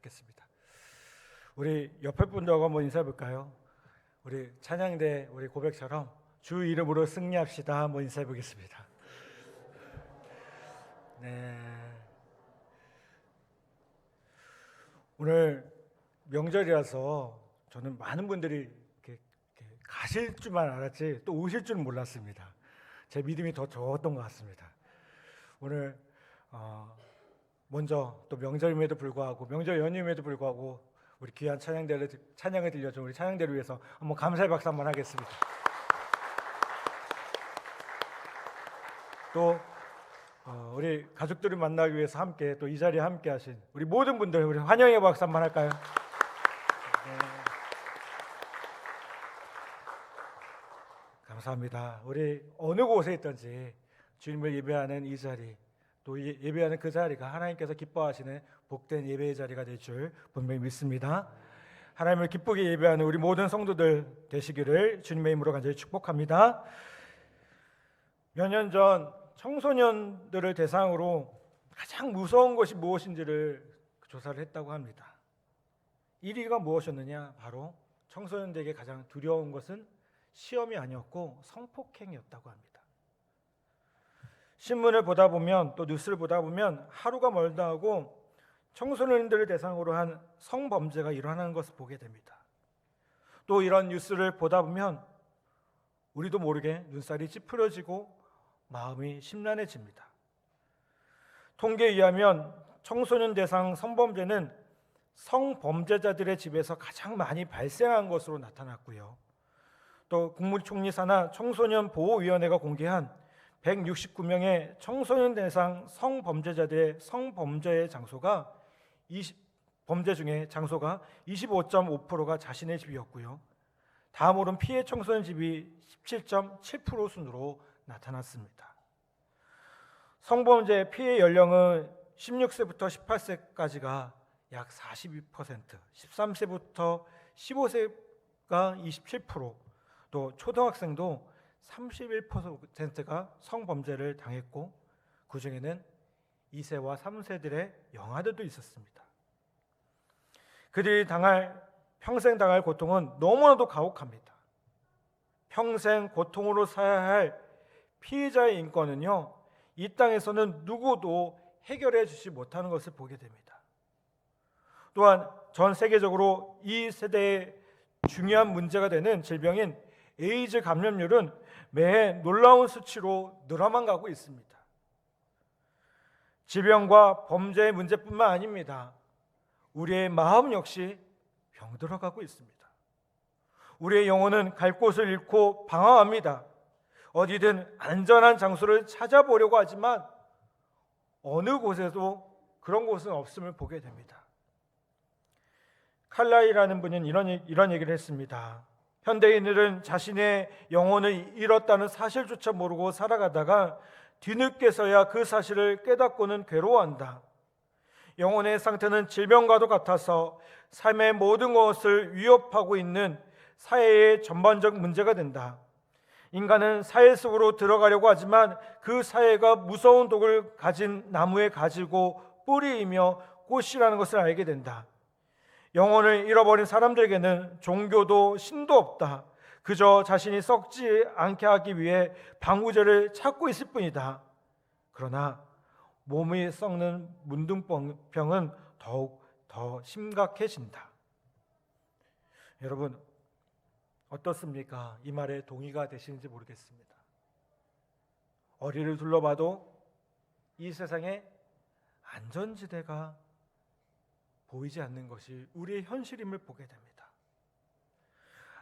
겠습니다. 우리 옆에 분들하고 한번 인사해 볼까요? 우리 찬양대 우리 고백처럼 주 이름으로 승리합시다. 한번 인사해 보겠습니다. 네. 오늘 명절이라서 저는 많은 분들이 이렇게 가실 줄만 알았지 또 오실 줄은 몰랐습니다. 제 믿음이 더 적었던 것 같습니다. 오늘 먼저 또 명절임에도 불구하고 명절 연휴임에도 불구하고 우리 귀한 찬양을 들려준 우리 찬양대를 위해서 한번 감사의 박수 한번 하겠습니다. 또 우리 가족들을 만나기 위해서 함께 또 이 자리에 함께 하신 우리 모든 분들 우리 환영의 박수 한번 할까요? 네. 감사합니다. 우리 어느 곳에 있든지 주님을 예배하는 이 자리 또 예배하는 그 자리가 하나님께서 기뻐하시는 복된 예배의 자리가 될 줄 분명히 믿습니다. 하나님을 기쁘게 예배하는 우리 모든 성도들 되시기를 주님의 이름으로 간절히 축복합니다. 몇 년 전 청소년들을 대상으로 가장 무서운 것이 무엇인지를 조사를 했다고 합니다. 1위가 무엇이었느냐? 바로 청소년들에게 가장 두려운 것은 시험이 아니었고 성폭행이었다고 합니다. 신문을 보다 보면 또 뉴스를 보다 보면 하루가 멀다 하고 청소년들을 대상으로 한 성범죄가 일어나는 것을 보게 됩니다. 또 이런 뉴스를 보다 보면 우리도 모르게 눈살이 찌푸려지고 마음이 심란해집니다. 통계에 의하면 청소년 대상 성범죄는 성범죄자들의 집에서 가장 많이 발생한 것으로 나타났고요. 또 국무총리사나 청소년보호위원회가 공개한 169명의 청소년 대상 성범죄자들의 성범죄의 장소가 범죄 중에 장소가 25.5%가 자신의 집이었고요. 다음으로는 피해 청소년 집이 17.7% 순으로 나타났습니다. 성범죄 피해 연령은 16세부터 18세까지가 약 42%, 13세부터 15세가 27%, 또 초등학생도 31%가 성범죄를 당했고 그 중에는 2세와 3세들의 영아들도 있었습니다. 그들이 평생 당할 고통은 너무나도 가혹합니다. 평생 고통으로 살아야 할 피해자의 인권은요, 이 땅에서는 누구도 해결해 주지 못하는 것을 보게 됩니다. 또한 전 세계적으로 이 세대의 중요한 문제가 되는 질병인 에이즈 감염률은 매해 놀라운 수치로 늘어만 가고 있습니다. 질병과 범죄의 문제뿐만 아닙니다. 우리의 마음 역시 병들어가고 있습니다. 우리의 영혼은 갈 곳을 잃고 방황합니다. 어디든 안전한 장소를 찾아보려고 하지만 어느 곳에도 그런 곳은 없음을 보게 됩니다. 칼라이라는 분은 이런 얘기를 했습니다. 현대인들은 자신의 영혼을 잃었다는 사실조차 모르고 살아가다가 뒤늦게서야 그 사실을 깨닫고는 괴로워한다. 영혼의 상태는 질병과도 같아서 삶의 모든 것을 위협하고 있는 사회의 전반적 문제가 된다. 인간은 사회 속으로 들어가려고 하지만 그 사회가 무서운 독을 가진 나무의 가지고 뿌리이며 꽃이라는 것을 알게 된다. 영혼을 잃어버린 사람들에게는 종교도 신도 없다. 그저 자신이 썩지 않게 하기 위해 방부제를 찾고 있을 뿐이다. 그러나 몸이 썩는 문둥병은 더욱 더 심각해진다. 여러분 어떻습니까? 이 말에 동의가 되시는지 모르겠습니다. 어리를 둘러봐도 이 세상에 안전지대가 보이지 않는 것이 우리의 현실임을 보게 됩니다.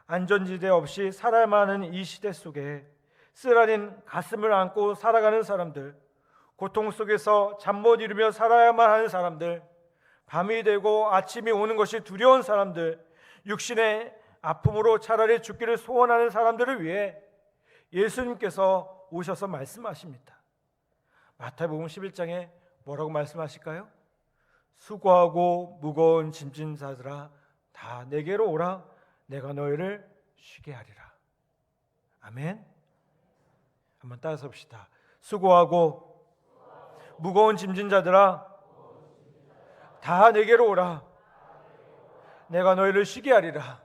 안전지대 없이 살아야만 하는 이 시대 속에 쓰라린 가슴을 안고 살아가는 사람들, 고통 속에서 잠 못 이루며 살아야만 하는 사람들, 밤이 되고 아침이 오는 것이 두려운 사람들, 육신의 아픔으로 차라리 죽기를 소원하는 사람들을 위해 예수님께서 오셔서 말씀하십니다. 마태복음 11장에 뭐라고 말씀하실까요? 수고하고 무거운 짐진 자들아 다 내게로 오라. 내가 너희를 쉬게 하리라. 아멘. 한번 따라서 봅시다. 수고하고 무거운 짐진 자들아 다 내게로 오라. 내가 너희를 쉬게 하리라.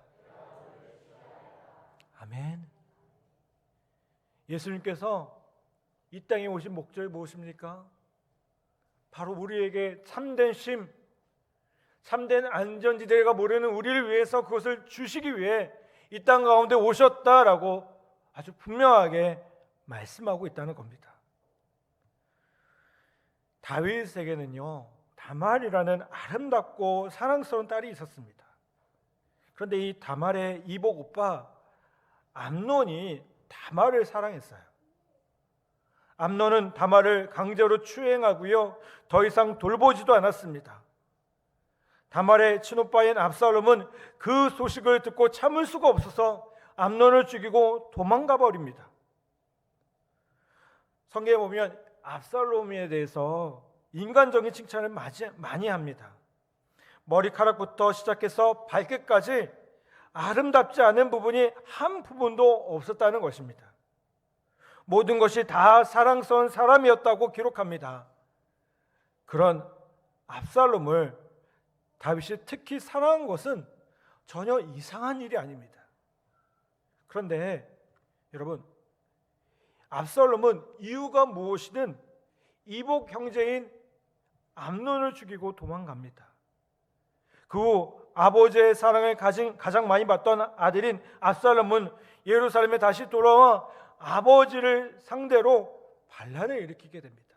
아멘. 예수님께서 이 땅에 오신 목적이 무엇입니까? 바로 우리에게 참된 쉼, 참된 안전지대가 모르는 우리를 위해서 그것을 주시기 위해 이 땅 가운데 오셨다라고 아주 분명하게 말씀하고 있다는 겁니다. 다윗에게는요, 다말이라는 아름답고 사랑스러운 딸이 있었습니다. 그런데 이 다말의 이복 오빠 암논이 다말을 사랑했어요. 암논은 다말을 강제로 추행하고요, 더 이상 돌보지도 않았습니다. 다말의 친오빠인 압살롬은 그 소식을 듣고 참을 수가 없어서 암논을 죽이고 도망가 버립니다. 성경에 보면 압살롬에 대해서 인간적인 칭찬을 많이 합니다. 머리카락부터 시작해서 발끝까지 아름답지 않은 부분이 한 부분도 없었다는 것입니다. 모든 것이 다 사랑스러운 사람이었다고 기록합니다. 그런 압살롬을 다윗이 특히 사랑한 것은 전혀 이상한 일이 아닙니다. 그런데 여러분, 압살롬은 이유가 무엇이든 이복 형제인 암논을 죽이고 도망갑니다. 그 후 아버지의 사랑을 가장 많이 받던 아들인 압살롬은 예루살렘에 다시 돌아와 아버지를 상대로 반란을 일으키게 됩니다.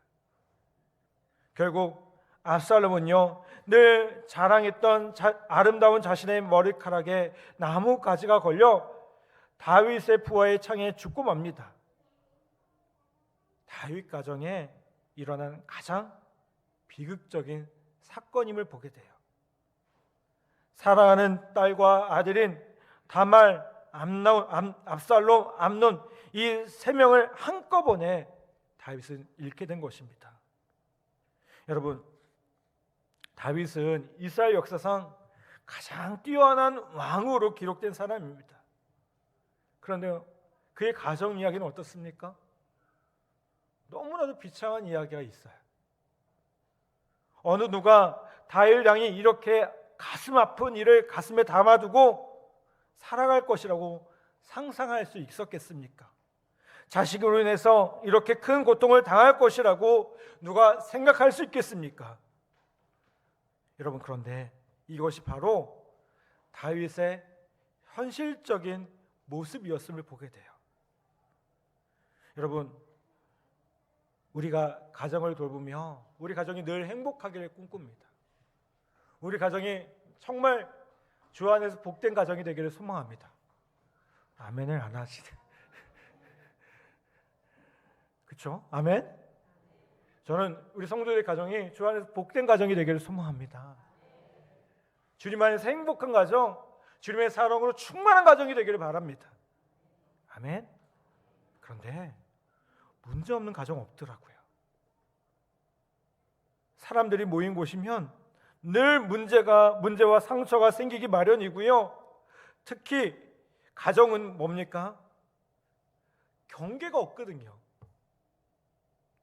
결국 압살롬은요, 늘 자랑했던 아름다운 자신의 머리카락에 나뭇가지가 걸려 다윗의 부하의 창에 죽고 맙니다. 다윗 가정에 일어난 가장 비극적인 사건임을 보게 돼요. 사랑하는 딸과 아들인 다말, 압살롬, 암논, 이 세 명을 한꺼번에 다윗은 잃게 된 것입니다. 여러분, 다윗은 이스라엘 역사상 가장 뛰어난 왕으로 기록된 사람입니다. 그런데 그의 가정 이야기는 어떻습니까? 너무나도 비참한 이야기가 있어요. 어느 누가 다윗 왕이 이렇게 가슴 아픈 일을 가슴에 담아두고 살아갈 것이라고 상상할 수 있었겠습니까? 자식으로 인해서 이렇게 큰 고통을 당할 것이라고 누가 생각할 수 있겠습니까? 여러분, 그런데 이것이 바로 다윗의 현실적인 모습이었음을 보게 돼요. 여러분, 우리가 가정을 돌보며 우리 가정이 늘 행복하기를 꿈꿉니다. 우리 가정이 정말 주 안에서 복된 가정이 되기를 소망합니다. 아멘을 안 하시네. 그렇죠? 아멘? 저는 우리 성도들의 가정이 주 안에서 복된 가정이 되기를 소망합니다. 주님 안에서 행복한 가정, 주님의 사랑으로 충만한 가정이 되기를 바랍니다. 아멘? 그런데 문제없는 가정 없더라고요. 사람들이 모인 곳이면 늘 문제와 상처가 생기기 마련이고요. 특히 가정은 뭡니까? 경계가 없거든요.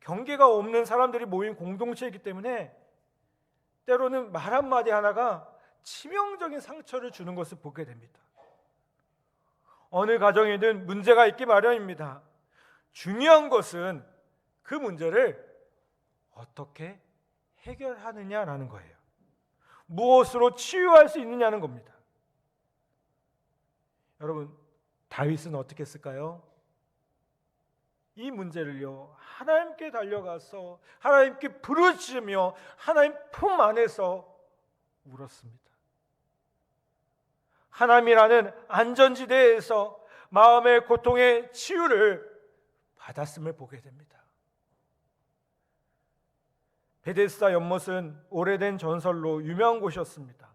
경계가 없는 사람들이 모인 공동체이기 때문에 때로는 말 한마디 하나가 치명적인 상처를 주는 것을 보게 됩니다. 어느 가정에든 문제가 있기 마련입니다. 중요한 것은 그 문제를 어떻게 해결하느냐라는 거예요. 무엇으로 치유할 수 있느냐는 겁니다. 여러분, 다윗은 어떻게 했을까요? 이 문제를요, 하나님께 달려가서 하나님께 부르짖으며 하나님 품 안에서 울었습니다. 하나님이라는 안전지대에서 마음의 고통의 치유를 받았음을 보게 됩니다. 베데스다 연못은 오래된 전설로 유명한 곳이었습니다.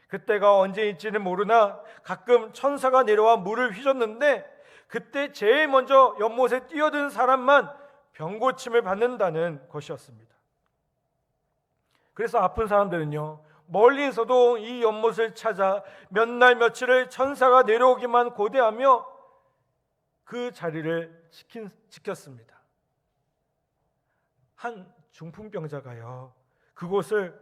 그때가 언제일지는 모르나 가끔 천사가 내려와 물을 휘젓는데 그때 제일 먼저 연못에 뛰어든 사람만 병고침을 받는다는 것이었습니다. 그래서 아픈 사람들은요, 멀리서도 이 연못을 찾아 몇 날 며칠을 천사가 내려오기만 고대하며 그 자리를 지켰습니다. 한 중풍병자가요, 그곳을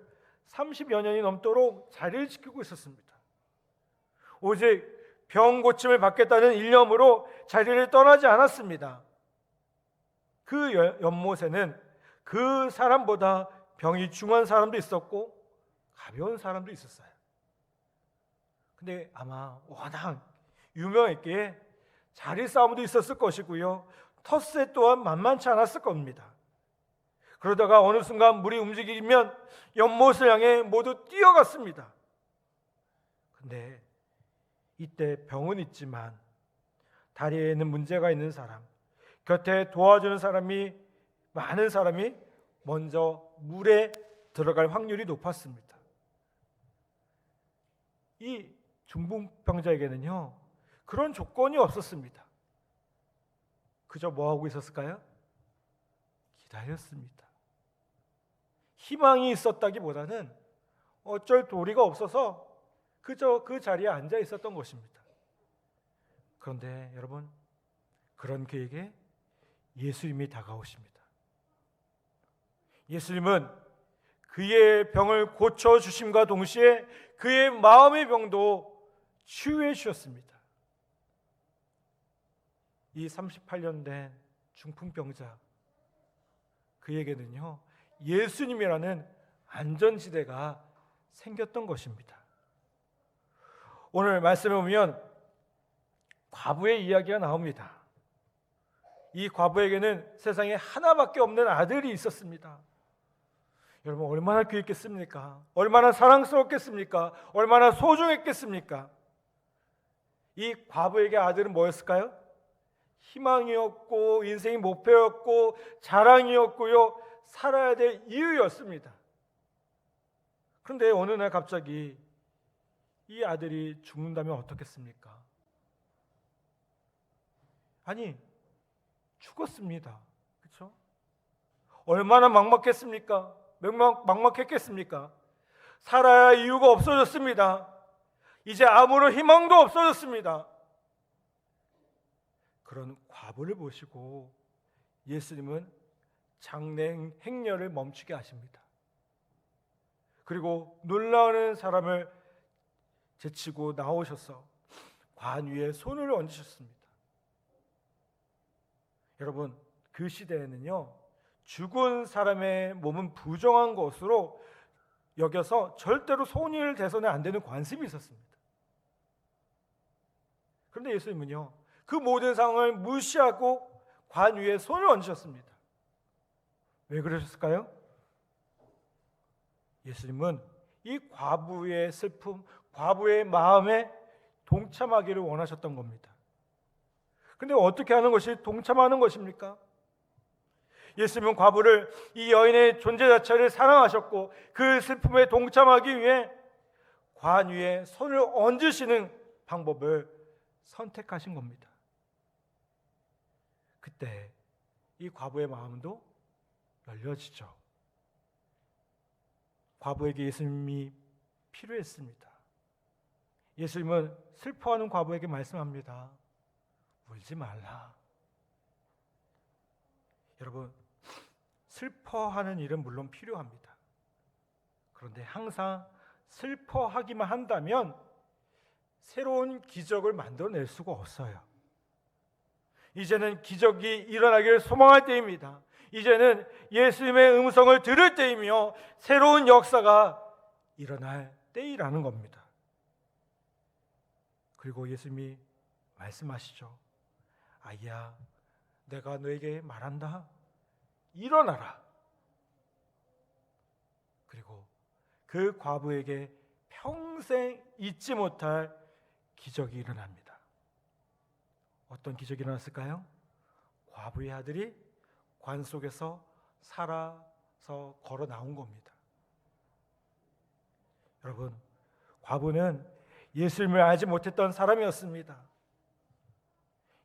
30여 년이 넘도록 자리를 지키고 있었습니다. 오직 병 고침을 받겠다는 일념으로 자리를 떠나지 않았습니다. 그 연못에는 그 사람보다 병이 중한 사람도 있었고 가벼운 사람도 있었어요. 근데 아마 워낙 유명했기에 자리 싸움도 있었을 것이고요, 텃세 또한 만만치 않았을 겁니다. 그러다가 어느 순간 물이 움직이면 연못을 향해 모두 뛰어갔습니다. 근데 이때 병은 있지만 다리에는 문제가 있는 사람, 곁에 도와주는 사람이 많은 사람이 먼저 물에 들어갈 확률이 높았습니다. 이 중풍병자에게는요, 그런 조건이 없었습니다. 그저 뭐 하고 있었을까요? 기다렸습니다. 희망이 있었다기보다는 어쩔 도리가 없어서 그저 그 자리에 앉아 있었던 것입니다. 그런데 여러분, 그런 그에게 예수님이 다가오십니다. 예수님은 그의 병을 고쳐주심과 동시에 그의 마음의 병도 치유해 주셨습니다. 이 38년 된 중풍병자, 그에게는요, 예수님이라는 안전지대가 생겼던 것입니다. 오늘 말씀에 보면 과부의 이야기가 나옵니다. 이 과부에게는 세상에 하나밖에 없는 아들이 있었습니다. 여러분, 얼마나 귀했겠습니까? 얼마나 사랑스럽겠습니까? 얼마나 소중했겠습니까? 이 과부에게 아들은 뭐였을까요? 희망이었고 인생의 목표였고 자랑이었고요, 살아야 될 이유였습니다. 그런데 어느 날 갑자기 이 아들이 죽는다면 어떻겠습니까? 아니, 죽었습니다. 그렇죠? 얼마나 막막했습니까? 막막했겠습니까? 살아야 할 이유가 없어졌습니다. 이제 아무런 희망도 없어졌습니다. 그런 과부를 보시고 예수님은 장래 행렬을 멈추게 하십니다. 그리고 놀라운 사람을 제치고 나오셔서 관 위에 손을 얹으셨습니다. 여러분, 그 시대에는요, 죽은 사람의 몸은 부정한 것으로 여겨서 절대로 손을 대서는 안 되는 관습이 있었습니다. 그런데 예수님은요, 그 모든 상황을 무시하고 관 위에 손을 얹으셨습니다. 왜 그러셨을까요? 예수님은 이 과부의 슬픔, 과부의 마음에 동참하기를 원하셨던 겁니다. 근데 어떻게 하는 것이 동참하는 것입니까? 예수님은 과부를, 이 여인의 존재 자체를 사랑하셨고 그 슬픔에 동참하기 위해 관 위에 손을 얹으시는 방법을 선택하신 겁니다. 그때 이 과부의 마음도 열려지죠. 과부에게 예수님이 필요했습니다. 예수님은 슬퍼하는 과부에게 말씀합니다. 울지 말라. 여러분, 슬퍼하는 일은 물론 필요합니다. 그런데 항상 슬퍼하기만 한다면 새로운 기적을 만들어낼 수가 없어요. 이제는 기적이 일어나기를 소망할 때입니다. 이제는 예수님의 음성을 들을 때이며 새로운 역사가 일어날 때이라는 겁니다. 그리고 예수님이 말씀하시죠. 아이야, 내가 너에게 말한다. 일어나라. 그리고 그 과부에게 평생 잊지 못할 기적이 일어납니다. 어떤 기적이 일어났을까요? 과부의 아들이 관 속에서 살아서 걸어 나온 겁니다. 여러분, 과부는 예수님을 알지 못했던 사람이었습니다.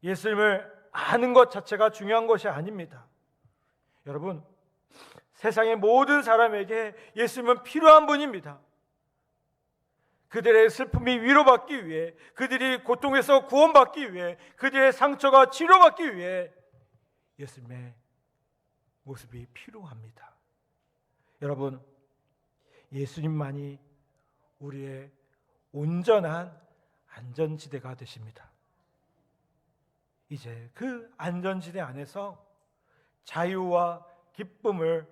예수님을 아는 것 자체가 중요한 것이 아닙니다. 여러분, 세상의 모든 사람에게 예수님은 필요한 분입니다. 그들의 슬픔이 위로받기 위해, 그들이 고통에서 구원받기 위해, 그들의 상처가 치료받기 위해 예수님의 모습이 필요합니다. 여러분, 예수님만이 우리의 온전한 안전지대가 되십니다. 이제 그 안전지대 안에서 자유와 기쁨을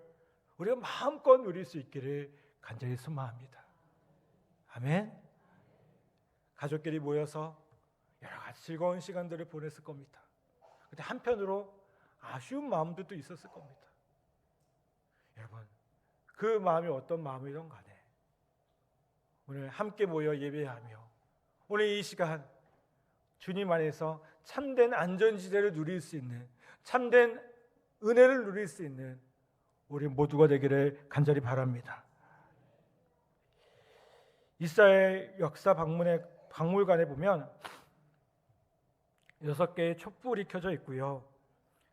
우리가 마음껏 누릴 수 있기를 간절히 소망합니다. 아멘. 가족끼리 모여서 여러 가지 즐거운 시간들을 보냈을 겁니다. 근데 한편으로 아쉬운 마음들도 있었을 겁니다. 여러분, 그 마음이 어떤 마음이든 간에 오늘 함께 모여 예배하며 오늘 이 시간 주님 안에서 참된 안전지대를 누릴 수 있는, 참된 은혜를 누릴 수 있는 우리 모두가 되기를 간절히 바랍니다. 이스라엘 역사 박물관에 보면 6개의 촛불이 켜져 있고요.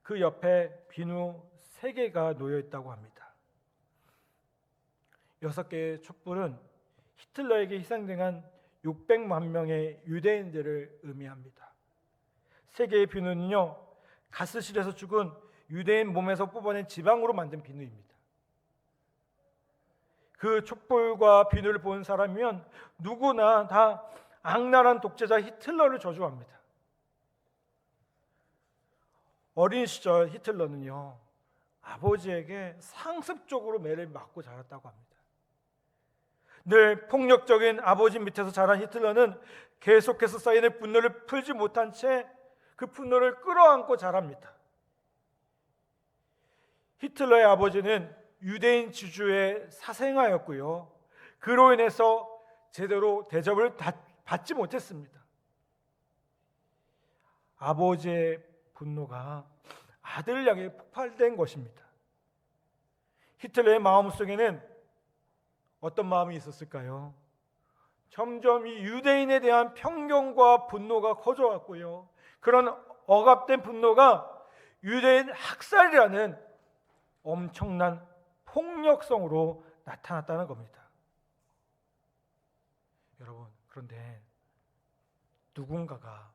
그 옆에 비누 3개가 놓여 있다고 합니다. 6개의 촛불은 히틀러에게 희생당한 600만 명의 유대인들을 의미합니다. 3개의 비누는요, 가스실에서 죽은 유대인 몸에서 뽑아낸 지방으로 만든 비누입니다. 그 촛불과 비누를 본 사람이면 누구나 다 악랄한 독재자 히틀러를 저주합니다. 어린 시절 히틀러는요, 아버지에게 상습적으로 매를 맞고 자랐다고 합니다. 늘 폭력적인 아버지 밑에서 자란 히틀러는 계속해서 쌓이는 분노를 풀지 못한 채 그 분노를 끌어안고 자랍니다. 히틀러의 아버지는 유대인 지주의 사생아였고요, 그로 인해서 제대로 대접을 받지 못했습니다. 아버지의 분노가 아들을 향해 폭발된 것입니다. 히틀러의 마음속에는 어떤 마음이 있었을까요? 점점 이 유대인에 대한 편견과 분노가 커져왔고요, 그런 억압된 분노가 유대인 학살이라는 엄청난 폭력성으로 나타났다는 겁니다. 여러분, 그런데 누군가가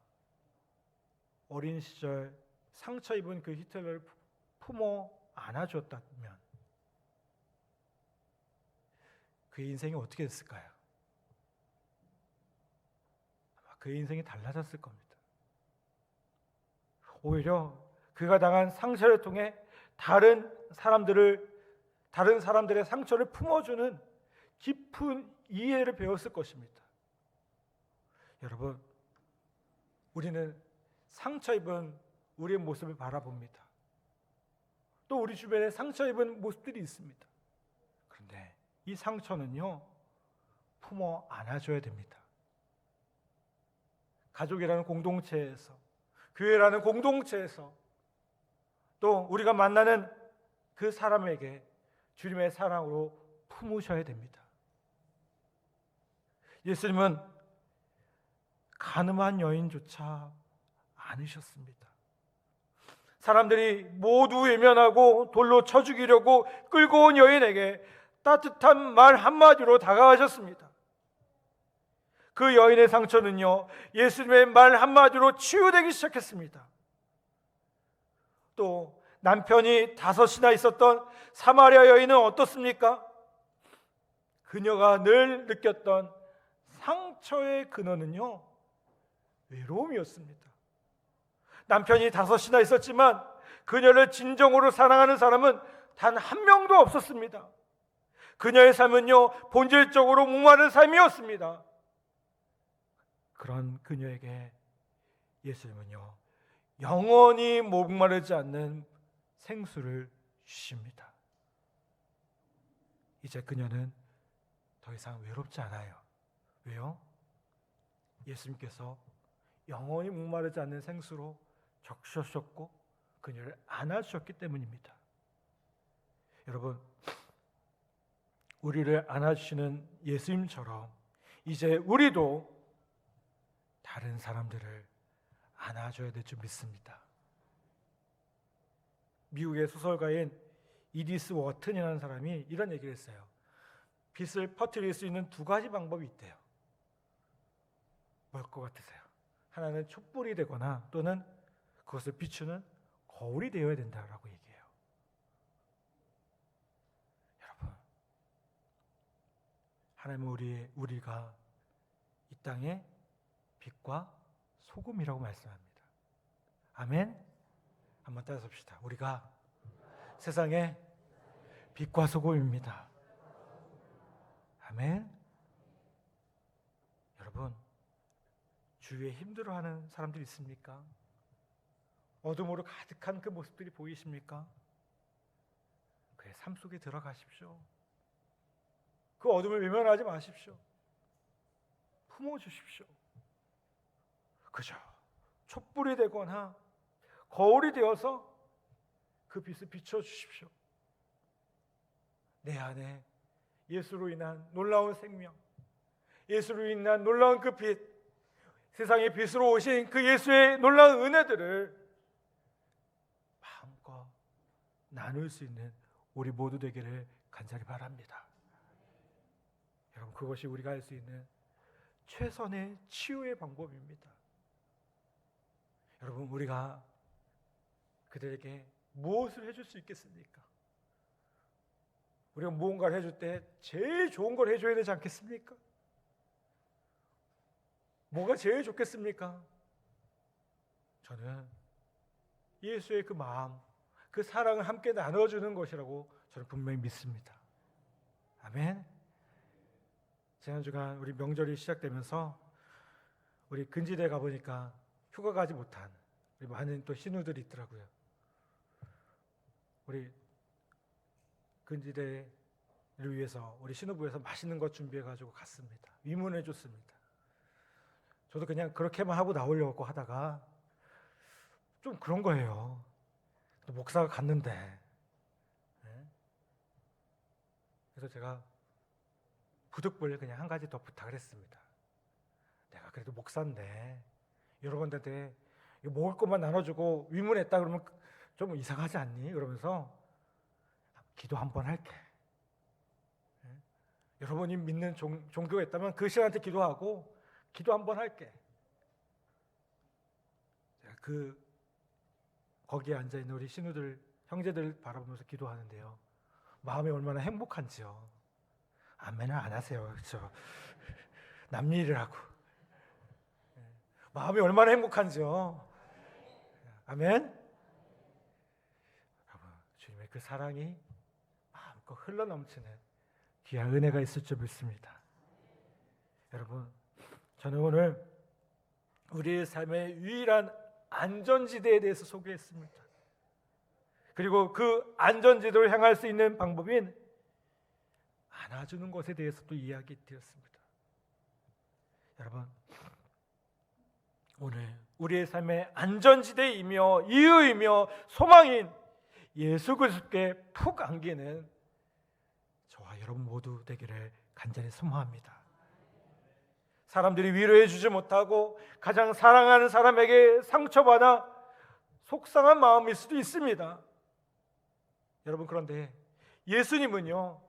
어린 시절 상처 입은 그 히틀러를 품어 안아줬다면 그의 인생이 어떻게 됐을까요? 아마 그의 인생이 달라졌을 겁니다. 오히려 그가 당한 상처를 통해 다른 사람들의 상처를 품어주는 깊은 이해를 배웠을 것입니다. 여러분, 우리는 상처 입은 우리의 모습을 바라봅니다. 또 우리 주변에 상처 입은 모습들이 있습니다. 그런데 이 상처는요, 품어 안아줘야 됩니다. 가족이라는 공동체에서, 교회라는 공동체에서, 또 우리가 만나는 그 사람에게 주님의 사랑으로 품으셔야 됩니다. 예수님은 가늠한 여인조차 않으셨습니다. 사람들이 모두 외면하고 돌로 쳐 죽이려고 끌고 온 여인에게 따뜻한 말 한마디로 다가가셨습니다. 그 여인의 상처는요, 예수님의 말 한마디로 치유되기 시작했습니다. 또 남편이 5이나 있었던 사마리아 여인은 어떻습니까? 그녀가 늘 느꼈던 상처의 근원은요, 외로움이었습니다. 남편이 5이나 있었지만 그녀를 진정으로 사랑하는 사람은 단 한 명도 없었습니다. 그녀의 삶은요, 본질적으로 목마른 삶이었습니다. 그런 그녀에게 예수님은요, 영원히 목마르지 않는 생수를 주십니다. 이제 그녀는 더 이상 외롭지 않아요. 왜요? 예수님께서 영원히 목마르지 않는 생수로 적셔주셨고 그녀를 안아주셨기 때문입니다. 여러분, 우리를 안아주시는 예수님처럼 이제 우리도 다른 사람들을 안아줘야 될 줄 믿습니다. 미국의 소설가인 이디스 워튼이라는 사람이 이런 얘기를 했어요. 빛을 퍼뜨릴 수 있는 2가지 방법이 있대요. 뭘 것 같으세요? 하나는 촛불이 되거나 또는 그것을 비추는 거울이 되어야 된다라고 얘기해요. 여러분, 하나님은 우리가 이 땅의 빛과 소금이라고 말씀합니다. 아멘. 한번 따라서 봅시다. 우리가 세상의 빛과 소금입니다. 아멘. 여러분, 주위에 힘들어하는 사람들이 있습니까? 어둠으로 가득한 그 모습들이 보이십니까? 그의 삶 속에 들어가십시오. 그 어둠을 외면하지 마십시오. 품어주십시오. 그저 촛불이 되거나 거울이 되어서 그 빛을 비춰주십시오. 내 안에 예수로 인한 놀라운 생명, 예수로 인한 놀라운 그 빛, 세상의 빛으로 오신 그 예수의 놀라운 은혜들을 마음껏 나눌 수 있는 우리 모두 되기를 간절히 바랍니다. 여러분, 그것이 우리가 할 수 있는 최선의 치유의 방법입니다. 여러분, 우리가 그들에게 무엇을 해줄 수 있겠습니까? 우리가 무언가를 해줄 때 제일 좋은 걸 해줘야 되지 않겠습니까? 뭐가 제일 좋겠습니까? 저는 예수의 그 마음, 그 사랑을 함께 나눠주는 것이라고 저는 분명히 믿습니다. 아멘. 지난 주간 우리 명절이 시작되면서 우리 근지대에 가보니까 휴가 가지 못한 우리 많은 또 신우들이 있더라고요. 우리 근지대를 위해서 우리 신우부에서 맛있는 것 준비해가지고 갔습니다. 위문해 줬습니다. 저도 그냥 그렇게만 하고 나오려고 하다가 좀 그런 거예요. 목사가 갔는데, 그래서 제가 부득불 그냥 한 가지 더 부탁을 했습니다. 내가 그래도 목사인데 여러분들한테 먹을 것만 나눠주고 위문했다 그러면 좀 이상하지 않니? 그러면서 기도 한번 할게. 여러분이 믿는 종교가 있다면 그 신한테 기도하고 기도 한번 할게. 제가 거기에 앉아 있는 우리 신우들, 형제들 바라보면서 기도하는데요. 마음이 얼마나 행복한지요. 아멘을 안 하세요, 그렇죠? 남 일을 하고. 마음이 얼마나 행복한지요. 아멘. 여러분, 주님의 그 사랑이 마음껏 흘러넘치는 귀한 은혜가 있을 줄 믿습니다. 여러분, 저는 오늘 우리의 삶의 유일한 안전지대에 대해서 소개했습니다. 그리고 그 안전지대를 향할 수 있는 방법인 안아주는 것에 대해서도 이야기 드렸습니다. 여러분, 오늘 우리의 삶의 안전지대이며 이유이며 소망인 예수 그리스도께 푹 안기는 저와 여러분 모두 되기를 간절히 소망합니다. 사람들이 위로해 주지 못하고 가장 사랑하는 사람에게 상처받아 속상한 마음일 수도 있습니다. 여러분, 그런데 예수님은요,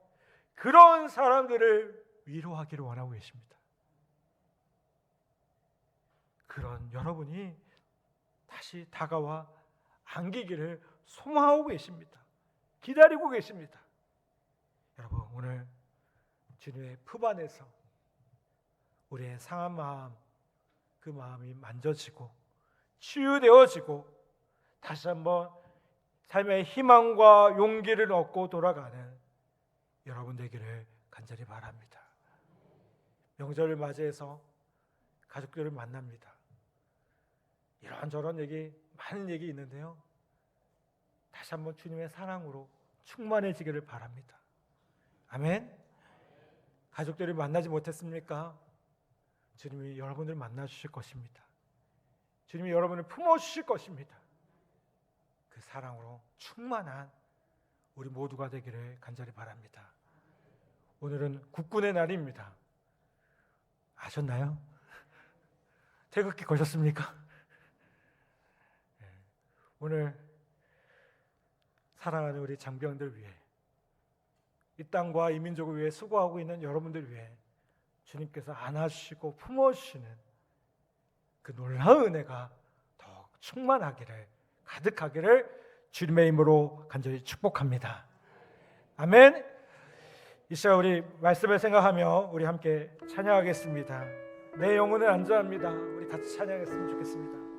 그런 사람들을 위로하기를 원하고 계십니다. 그런 여러분이 다시 다가와 안기기를 소망하고 계십니다. 기다리고 계십니다. 여러분, 오늘 주님의 품 안에서 우리의 상한 마음, 그 마음이 만져지고 치유되어지고 다시 한번 삶의 희망과 용기를 얻고 돌아가는 여러분 되기를 간절히 바랍니다. 명절을 맞이해서 가족들을 만납니다. 이런저런 얘기, 많은 얘기 있는데요. 다시 한번 주님의 사랑으로 충만해지기를 바랍니다. 아멘. 가족들을 만나지 못했습니까? 주님이 여러분을 만나 주실 것입니다. 주님이 여러분을 품어 주실 것입니다. 그 사랑으로 충만한 우리 모두가 되기를 간절히 바랍니다. 오늘은 국군의 날입니다. 아셨나요? 태극기 거셨습니까? 오늘 사랑하는 우리 장병들 위해, 이 땅과 이 민족을 위해 수고하고 있는 여러분들 위해 주님께서 안아주시고 품어주시는 그 놀라운 은혜가 더욱 충만하기를, 가득하기를 주님의 이름으로 간절히 축복합니다. 아멘. 이 시간 우리 말씀을 생각하며 우리 함께 찬양하겠습니다. 내 영혼은 안전합니다. 우리 같이 찬양했으면 좋겠습니다.